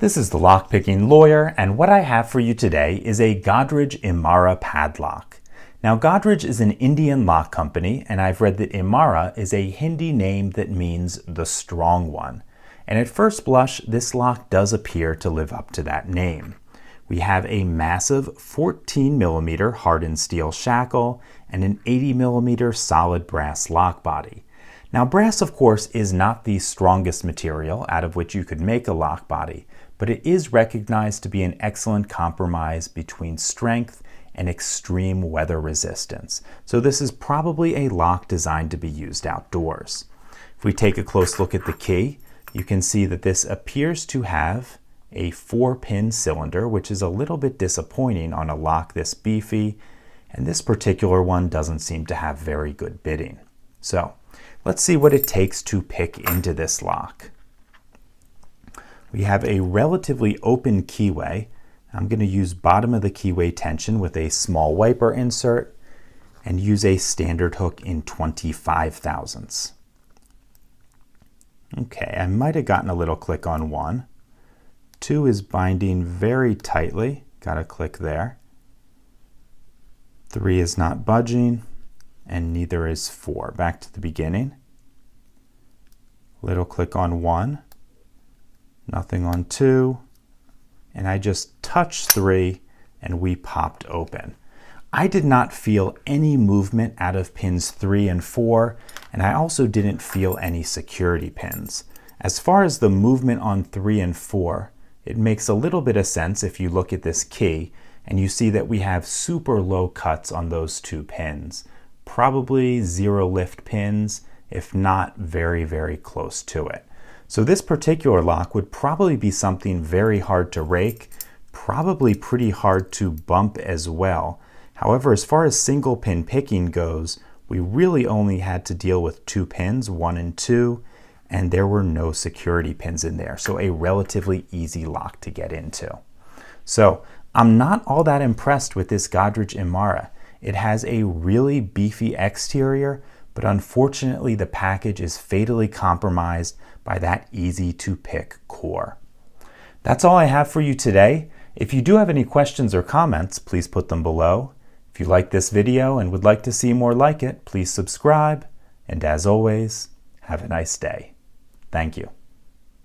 This is the Lockpicking Lawyer, and what I have for you today is a Godrej Imara padlock. Now, Godrej is an Indian lock company, and I've read that Imara is a Hindi name that means the strong one. And at first blush, this lock does appear to live up to that name. We have a massive 14mm hardened steel shackle and an 80mm solid brass lock body. Now, brass, of course, is not the strongest material out of which you could make a lock body, but it is recognized to be an excellent compromise between strength and extreme weather resistance. So this is probably a lock designed to be used outdoors. If we take a close look at the key, you can see that this appears to have a 4-pin cylinder, which is a little bit disappointing on a lock this beefy, and this particular one doesn't seem to have very good bitting. So let's see what it takes to pick into this lock. We have a relatively open keyway. I'm going to use bottom of the keyway tension with a small wiper insert and use a standard hook in 25 thousandths. Okay, I might have gotten a little click on 1. 2 is binding very tightly. Got a click there. 3 is not budging, and neither is 4. Back to the beginning. Little click on 1. Nothing on 2, and I just touched 3 and we popped open. I did not feel any movement out of pins 3 and 4, and I also didn't feel any security pins. As far as the movement on 3 and 4, it makes a little bit of sense if you look at this key and you see that we have super low cuts on those 2 pins. Probably 0 lift pins, if not very, very close to it. So this particular lock would probably be something very hard to rake, probably pretty hard to bump as well. However, as far as single pin picking goes, we really only had to deal with 2 pins, 1 and 2, and there were no security pins in there. So a relatively easy lock to get into. So I'm not all that impressed with this Godrej Imara. It has a really beefy exterior, but unfortunately the package is fatally compromised by that easy to pick core. That's all I have for you today. If you do have any questions or comments, please put them below. If you like this video and would like to see more like it, please subscribe. And as always, have a nice day. Thank you.